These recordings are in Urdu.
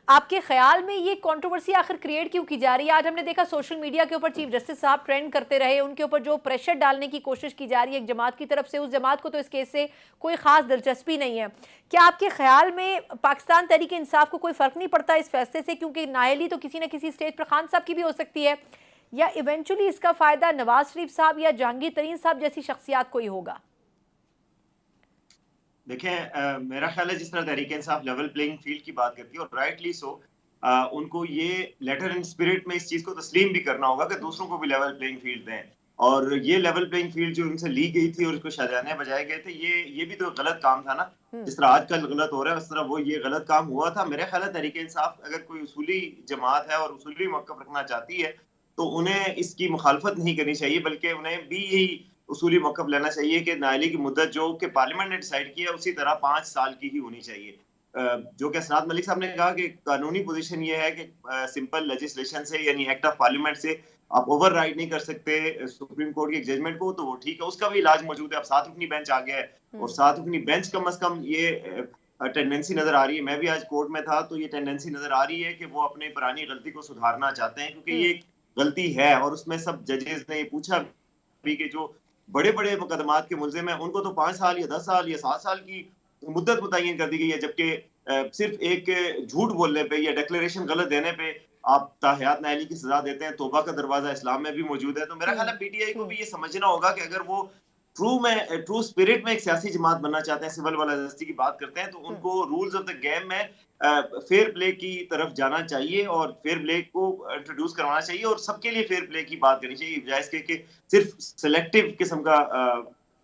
آپ کے خیال میں یہ کنٹروورسی آخر کریٹ کیوں کی جا رہی ہے؟ آج ہم نے دیکھا سوشل میڈیا کے اوپر چیف جسٹس صاحب ٹرینڈ کرتے رہے، ان کے اوپر جو پریشر ڈالنے کی کوشش کی جا رہی ہے ایک جماعت کی طرف سے، اس جماعت کو تو اس کیس سے کوئی خاص دلچسپی نہیں ہے۔ کیا آپ کے خیال میں پاکستان تحریک انصاف کو کوئی فرق نہیں پڑتا اس فیصلے سے، کیونکہ نااہلی تو کسی نہ کسی سٹیج پر خان صاحب کی بھی ہو سکتی ہے، یا ایونچولی اس کا فائدہ نواز شریف صاحب یا جہانگیر ترین صاحب جیسی شخصیات کو ہی ہوگا؟ دیکھیں میرا خیال ہے جس طرح Tehreek Insaf level playing field کی بات کرتی ہے اور رائٹلی سو، ان کو یہ لیٹر اینڈ اسپرٹ میں اس چیز کو تسلیم بھی کرنا ہوگا کہ دوسروں کو بھی لیول پلینگ فیلڈ دیں، اور یہ لیول پلینگ فیلڈ جو ان سے لی گئی تھی اور اس کو شاہجہانے بجائے گئے تھے، یہ بھی تو غلط کام تھا نا۔ جس طرح آج کل غلط ہو رہا ہے اس طرح وہ یہ غلط کام ہوا تھا۔ میرا خیال ہے تحریک انصاف اگر کوئی اصولی جماعت ہے اور اصولی موقف رکھنا چاہتی ہے تو انہیں اس کی مخالفت نہیں کرنی چاہیے، بلکہ انہیں بھی یہی اصولی موقف لینا چاہیے کہ نااہلی کی مدت جو کہ پارلیمنٹ نے ڈیسائیڈ کی ہے اسی طرح 5 سال کی ہی ہونی چاہیے۔ جو کہ اسرار ملک صاحب نے کہا کہ قانونی پوزیشن یہ ہے کہ سمپل لیجسلیشن سے یعنی ایکٹ آف پارلیمنٹ سے آپ اوور رائڈ نہیں کر سکتے سپریم کورٹ کی ایک ججمنٹ کو، تو وہ ٹھیک ہے، اس کا بھی علاج موجود ہے۔ اب 7 رکنی بینچ آ گیا ہے اور 7 رکنی بینچ کم از کم یہ ٹینڈنسی نظر آ رہی ہے، میں بھی آج کورٹ میں تھا تو یہ ٹینڈنسی نظر آ رہی ہے کہ وہ اپنی پرانی غلطی کو سدھارنا چاہتے ہیں، کیونکہ یہ غلطی ہے اور اس میں سب ججز نے یہ پوچھا بھی کہ جو بڑے بڑے مقدمات کے ملزم ہیں ان کو تو 5 سال یا 10 سال یا 7 سال کی مدت متعین کر دی گئی ہے، جبکہ صرف ایک جھوٹ بولنے پہ یا ڈیکلریشن غلط دینے پہ آپ تاحیات نااہلی کی سزا دیتے ہیں۔ توبہ کا دروازہ اسلام میں بھی موجود ہے۔ تو میرا خیال ہے پی ٹی آئی کو بھی یہ سمجھنا ہوگا کہ اگر وہ ٹرو اسپرٹ میں ایک سیاسی جماعت بننا چاہتے ہیں، سول بالادستی کی بات کرتے ہیں، تو ان کو رولز آف دا گیم میں فیئر پلے کی طرف جانا چاہیے اور فیئر پلے کو انٹروڈیوس کروانا چاہیے اور سب کے لیے فیئر پلے کی بات کرنی چاہیے، بجائے اس کے کہ صرف سلیکٹیو قسم کا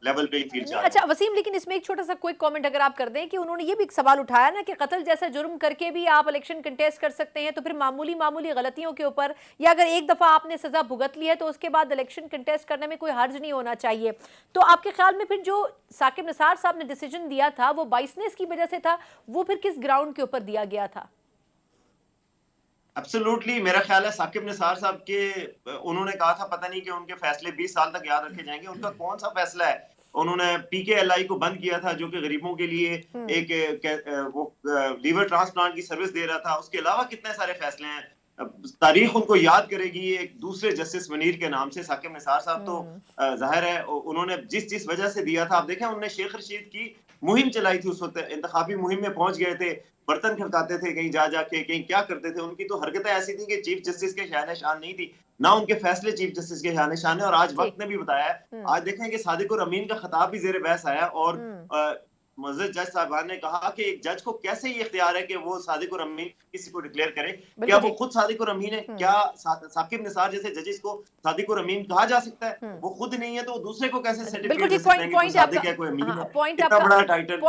لیول پلینگ فیلڈ چاہ رہے ہیں۔ اچھا وسیم، لیکن اس میں ایک چھوٹا سا کوئی کامنٹ اگر آپ کر دیں کہ انہوں نے یہ بھی ایک سوال اٹھایا نا کہ قتل جیسا جرم کر کے بھی آپ الیکشن کنٹیسٹ کر سکتے ہیں، تو پھر معمولی غلطیوں کے اوپر یا اگر ایک دفعہ آپ نے سزا بھگت لی ہے تو اس کے بعد الیکشن کنٹیسٹ کرنے میں کوئی حرج نہیں ہونا چاہیے۔ تو آپ کے خیال میں پھر جو ثاقب نثار صاحب نے ڈیسیجن دیا تھا وہ بائسنس کی وجہ سے تھا، وہ پھر کس گراؤنڈ کے اوپر دیا گیا تھا؟ ایبسولوٹلی میرا خیال ہے ثاقب نثار صاحب کے انہوں نے کہا تھا پتہ نہیں کہ ان کے فیصلے 20 سال تک یاد رکھے جائیں گے، ان کا کون سا فیصلہ ہے؟ انہوں نے پی کے ایل آئی کو بند کیا تھا جو کہ غریبوں کے لیے ایک وہ لیور ٹرانسپلانٹ کی سروس دے رہا تھا، اس کے علاوہ کتنے سارے فیصلے ہیں۔ تاریخ ان کو یاد کرے گی ایک دوسرے جسٹس منیر کے نام سے۔ ثاقب نثار صاحب تو ظاہر ہے انہوں نے جس وجہ سے دیا تھا، آپ دیکھیں انہوں نے شیخ رشید کی مہم چلائی تھی، اس وقت انتخابی مہم میں پہنچ گئے تھے، برتن کھڑکاتے تھے کہیں جا کے، کہیں کیا کرتے تھے، ان کی تو حرکتیں ایسی تھیں کہ چیف جسٹس کے شان شان نہیں تھی، نہ ان کے فیصلے چیف جسٹس کے شان شان ہے۔ اور آج وقت نے بھی بتایا ہے، آج دیکھیں کہ صادق الامین کا خطاب بھی زیر بحث آیا اور معزز جج صاحبان نے کہا کہ ایک جج کو کیسے یہ اختیار ہے کہ وہ صادق الامین کسی کو ڈکلیئر کرے؟ کیا وہ خود صادق الامین ہے؟ کیا ثاقب نثار جیسے ججز کو صادق الامین کہا جا سکتا ہے؟ وہ خود نہیں ہے تو وہ دوسرے کو کیسے سرٹیفکیٹ دے سکتے ہیں کہ کوئی صادق ہے کوئی امین ہے؟ اتنا بڑا ٹائٹل